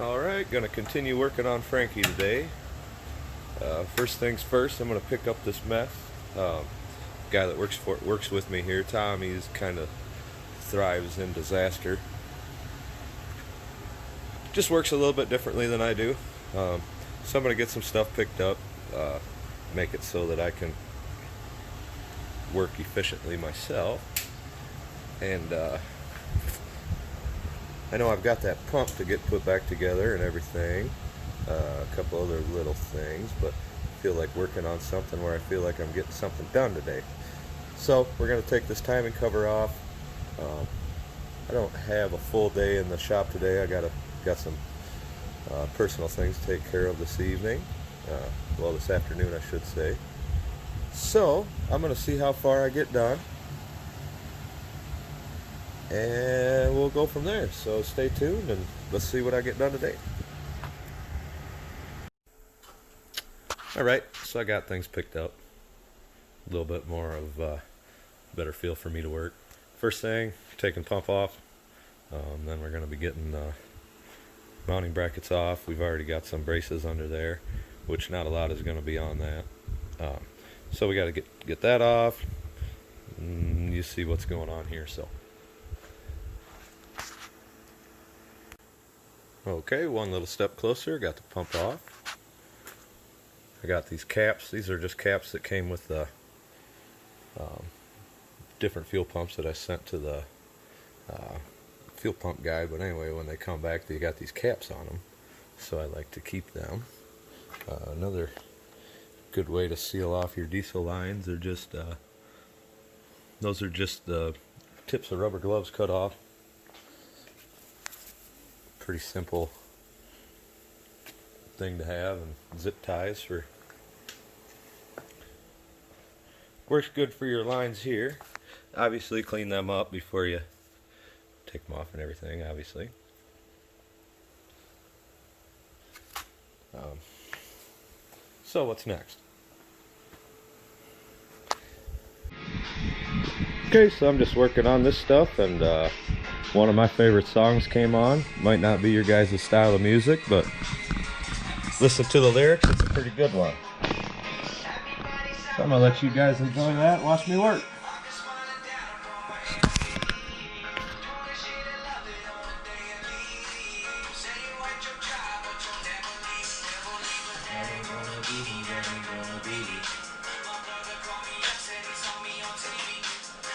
Alright, gonna continue working on Franky today. First things first, I'm gonna pick up this mess. Guy that works with me here, Tom, he's kind of thrives in disaster. Just works a little bit differently than I do. So I'm gonna get some stuff picked up, make it so that I can work efficiently myself. And I know I've got that pump to get put back together and everything, a couple other little things, but I feel like working on something where I feel like I'm getting something done today. So we're going to take this timing cover off. I don't have a full day in the shop today. I got some personal things to take care of this evening, well, this afternoon I should say. So I'm going to see how far I get done, and we'll go from there. So stay tuned and let's see what I get done today. Alright, so I got things picked up. A little bit more of a better feel for me to work. First thing, taking pump off. Then we're going to be getting mounting brackets off. We've already got some braces under there, which not a lot is going to be on that. So we got to get that off. You see what's going on here. So okay, one little step closer, got the pump off. I got these caps. These are just caps that came with the different fuel pumps that I sent to the fuel pump guy. But anyway, when they come back, they got these caps on them, so I like to keep them. Another good way to seal off your diesel lines are just those are just the tips of rubber gloves cut off. Pretty simple thing to have, and zip ties for works good for your lines here. Obviously clean them up before you take them off and everything, obviously. So what's next? Okay, so I'm just working on this stuff, and one of my favorite songs came on. Might not be your guys' style of music, but listen to the lyrics, it's a pretty good one. So I'm gonna let you guys enjoy that, watch me work.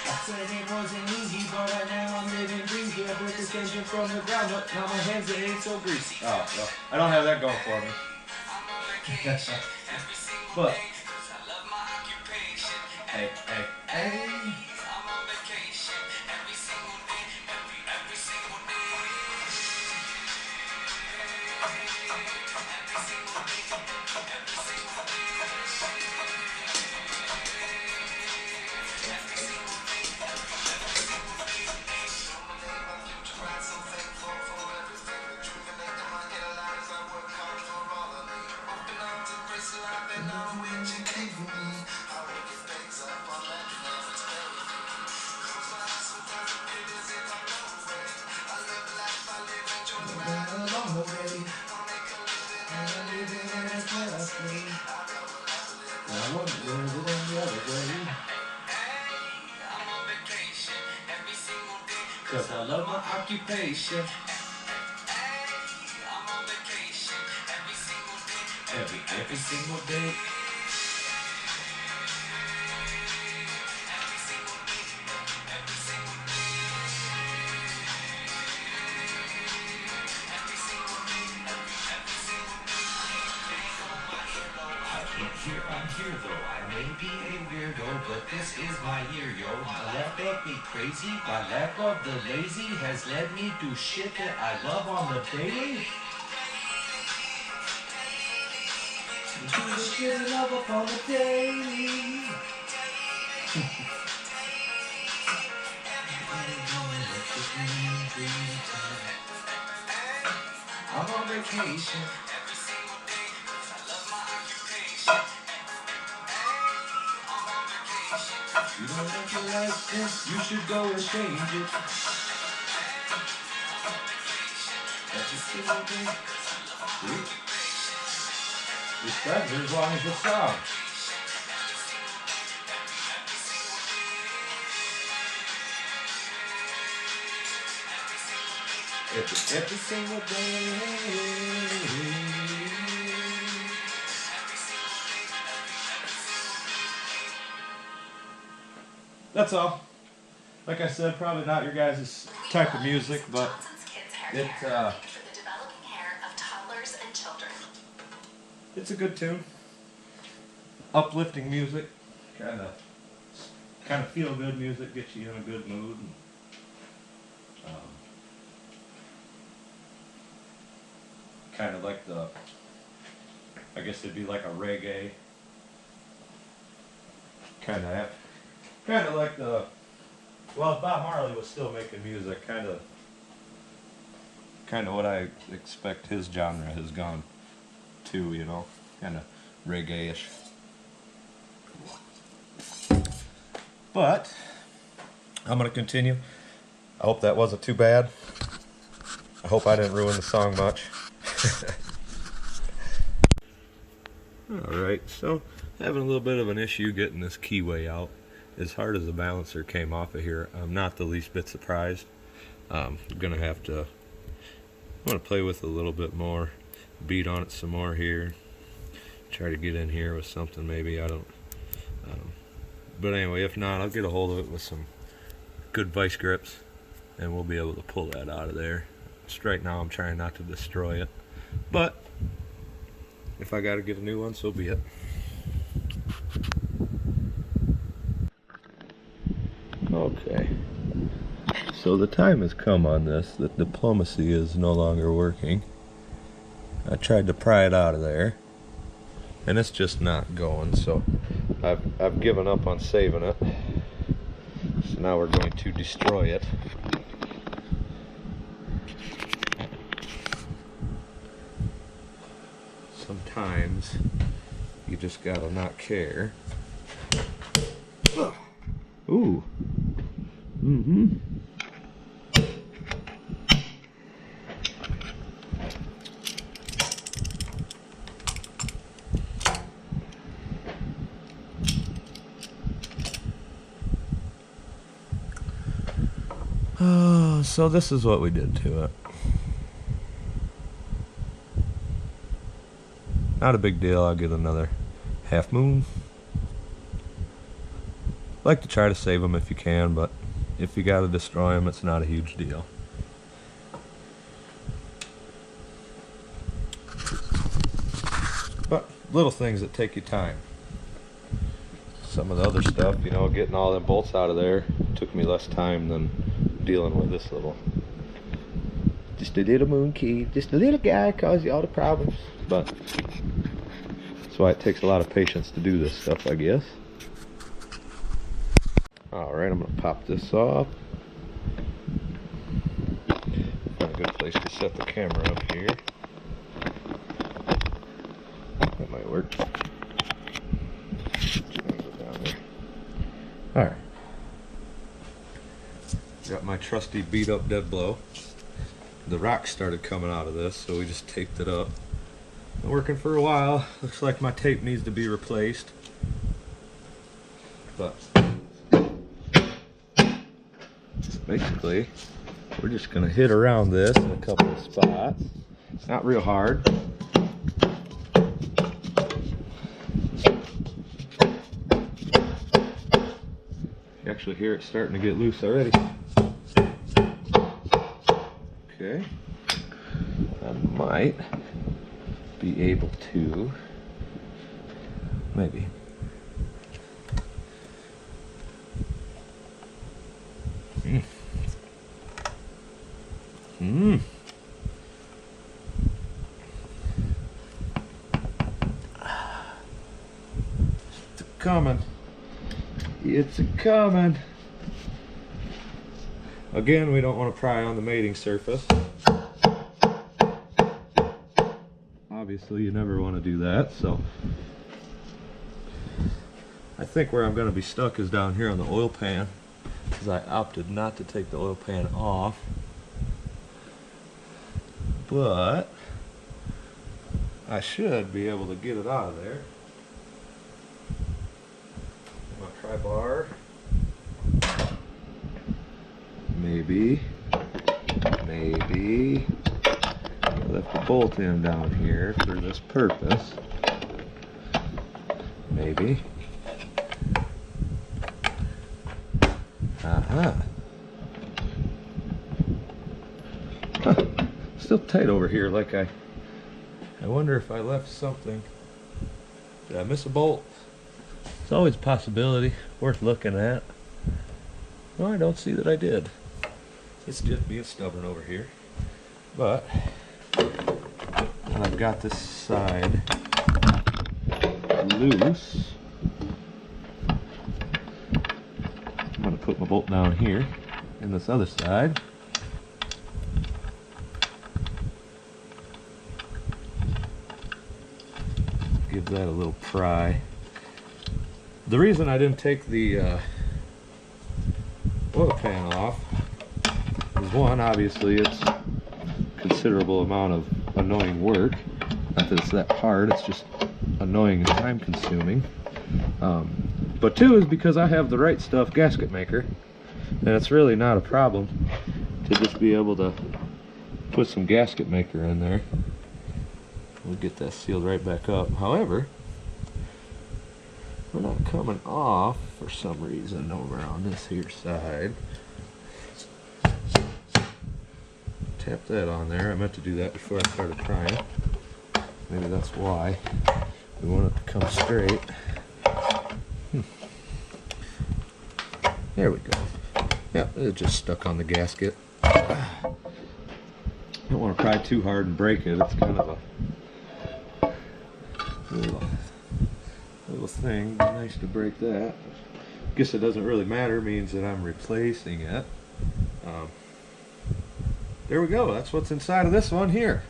I said it wasn't easy, but now I'm living breezy. I built this engine from the ground up, now my hands ain't so greasy. Oh, well, I don't have that going for me. But hey, hey, hey. Cause I love my occupation. Every single day. I'm here though, I may be a weirdo, but this is my year, yo. My life make me crazy, my lack of the lazy has led me to shit that I love on the daily. Do the shit I love up on the daily. I'm on vacation. You don't like your life, then you should go and change it. That's just Respect her as long as the song. Every single day. That's all. Like I said, probably not your guys' type of music, but it's a good tune. Uplifting music, kind of feel good music, gets you in a good mood. And, kind of like I guess it'd be like a reggae. Kind of like well, if Bob Marley was still making music, kind of what I expect his genre has gone to, you know, kind of reggae-ish. But I'm gonna continue. I hope that wasn't too bad. I hope I didn't ruin the song much. Alright, so having a little bit of an issue getting this keyway out. As hard as the balancer came off of here, I'm not the least bit surprised. I'm gonna have to, I'm gonna play with it a little bit more, beat on it some more here, try to get in here with something maybe, I don't, but anyway, if not, I'll get a hold of it with some good vice grips and we'll be able to pull that out of there. Just right now I'm trying not to destroy it, but if I gotta get a new one, so be it. Okay, so the time has come on this that diplomacy is no longer working. I tried to pry it out of there and it's just not going, so I've given up on saving it. So now we're going to destroy it. Sometimes you just gotta not care. Ooh. Mm-hmm. Oh, so this is what we did to it. Not a big deal, I'll get another half moon. Like to try to save them if you can, but if you gotta destroy them, it's not a huge deal. But little things that take you time. Some of the other stuff, you know, getting all them bolts out of there took me less time than dealing with this little. Just a little moon key, just a little guy cause you all the problems. But that's why it takes a lot of patience to do this stuff, I guess. Alright, I'm going to pop this off. Find a good place to set the camera up here. That might work. Alright. Got my trusty beat up dead blow. The rocks started coming out of this, so we just taped it up. Been working for a while. Looks like my tape needs to be replaced. But basically, we're just going to hit around this in a couple of spots. Not real hard. You actually hear it starting to get loose already. Okay. I might be able to, maybe. It's coming. It's coming. Again, we don't want to pry on the mating surface. Obviously, you never want to do that, so I think where I'm going to be stuck is down here on the oil pan, because I opted not to take the oil pan off. but I should be able to get it out of there. I'm gonna try bar. Maybe. I left the bolt in down here for this purpose. Maybe. Huh. Still tight over here, like I wonder if I left something. Did I miss a bolt? It's always a possibility, worth looking at. No, I don't see that I did. It's just being stubborn over here. But I've got this side loose. I'm gonna put my bolt down here in this other side. Give that a little pry. The reason I didn't take the oil pan off is, one, obviously it's a considerable amount of annoying work. Not that it's that hard, it's just annoying and time consuming. But two is because I have the right stuff gasket maker, and it's really not a problem to just be able to put some gasket maker in there. We'll get that sealed right back up. However, we're not coming off for some reason over on this here side. Tap that on there. I meant to do that before I started prying. Maybe that's why we want it to come straight. There we go. Yeah, it just stuck on the gasket. Don't want to pry too hard and break it. It's kind of a little thing. Nice to break that. Guess it doesn't really matter. Means that I'm replacing it. There we go. That's what's inside of this one here.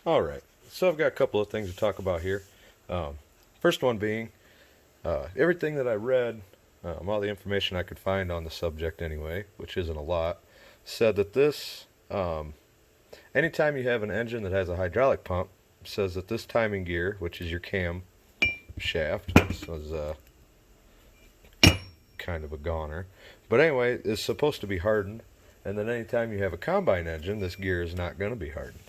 All right. So I've got a couple of things to talk about here. First one being everything that I read, all the information I could find on the subject anyway, which isn't a lot, said that this, anytime you have an engine that has a hydraulic pump, says that this timing gear, which is your cam shaft, this was kind of a goner, but anyway, is supposed to be hardened, and then anytime you have a combine engine, this gear is not going to be hardened.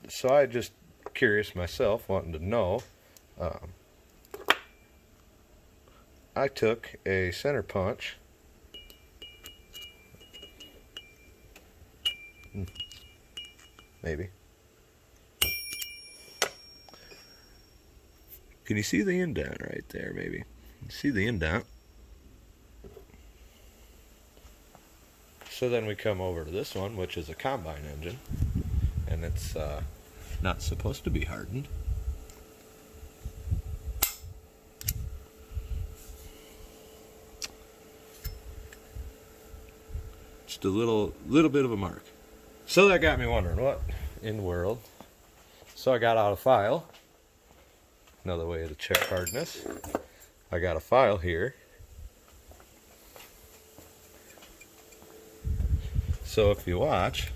So I just curious myself, wanting to know. I took a center punch, maybe. Can you see the indent right there? Maybe you see the indent. So then we come over to this one, which is a combine engine, and it's not supposed to be hardened. Just a little bit of a mark. So that got me wondering, what in the world? So I got out a file. Another way to check hardness. I got a file here. So if you watch,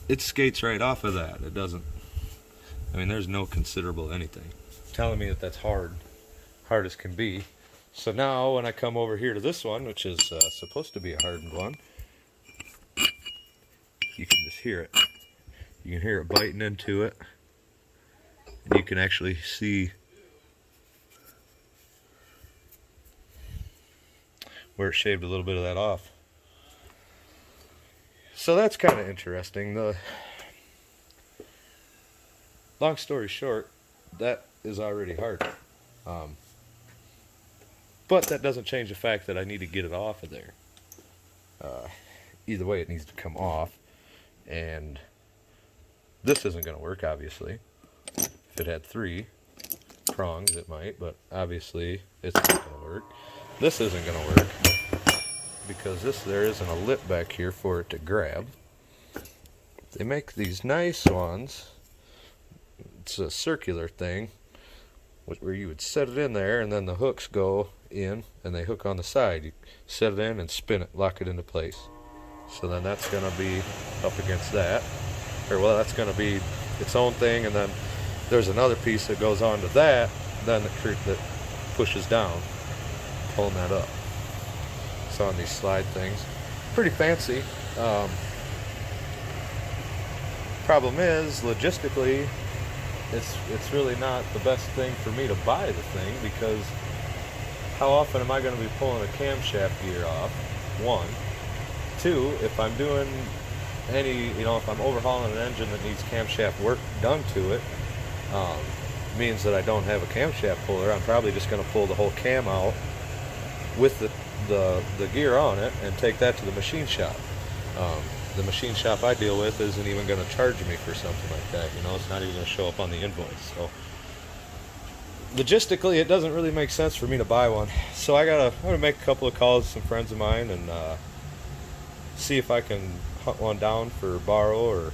it skates right off of that. It doesn't, I mean, there's no considerable anything telling me that that's hard as can be. So now when I come over here to this one, which is supposed to be a hardened one, you can just hear it. You can hear it biting into it, and you can actually see where it shaved a little bit of that off. So that's kind of interesting. The long story short, that is already hard. But that doesn't change the fact that I need to get it off of there. Either way, it needs to come off. And this isn't going to work, obviously. If it had 3 prongs, it might, but obviously it's not going to work. This isn't going to work because there isn't a lip back here for it to grab. They make these nice ones. It's a circular thing, where you would set it in there, and then the hooks go in, and they hook on the side. You set it in and spin it, lock it into place. So then that's going to be up against that. Or, well, that's going to be its own thing, and then there's another piece that goes onto that, then that pushes down, pulling that up. It's on these slide things. Pretty fancy. Problem is, logistically, it's really not the best thing for me to buy the thing, because how often am I going to be pulling a camshaft gear off? One. Two, if I'm doing if I'm overhauling an engine that needs camshaft work done to it, means that I don't have a camshaft puller. I'm probably just going to pull the whole cam out with the gear on it and take that to the machine shop. The machine shop I deal with isn't even going to charge me for something like that. It's not even going to show up on the invoice. So logistically, it doesn't really make sense for me to buy one. So I'm gonna make a couple of calls to some friends of mine and see if I can hunt one down for borrow, or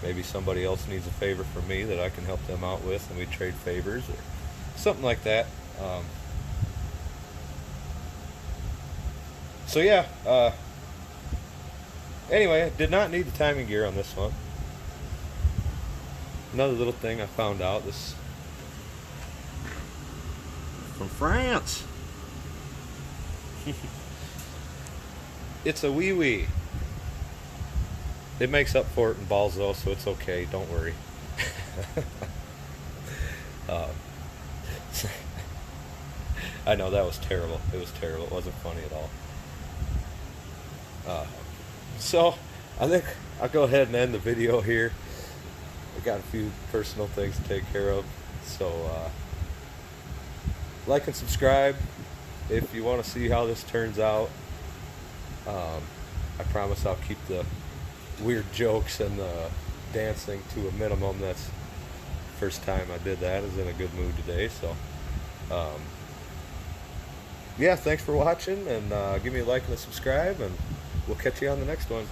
maybe somebody else needs a favor from me that I can help them out with, and we trade favors or something like that. So yeah. Anyway, I did not need the timing gear on this one. Another little thing I found out, this from France. It's a wee-wee. It makes up for it in balls though, so it's okay, don't worry. I know that was terrible. It was terrible. It wasn't funny at all. So I think I'll go ahead and end the video here. I got a few personal things to take care of. So like and subscribe if you want to see how this turns out. I promise I'll keep the weird jokes and the dancing to a minimum. That's the first time I did that. I was in a good mood today. So yeah, thanks for watching, and give me a like and a subscribe, and we'll catch you on the next one.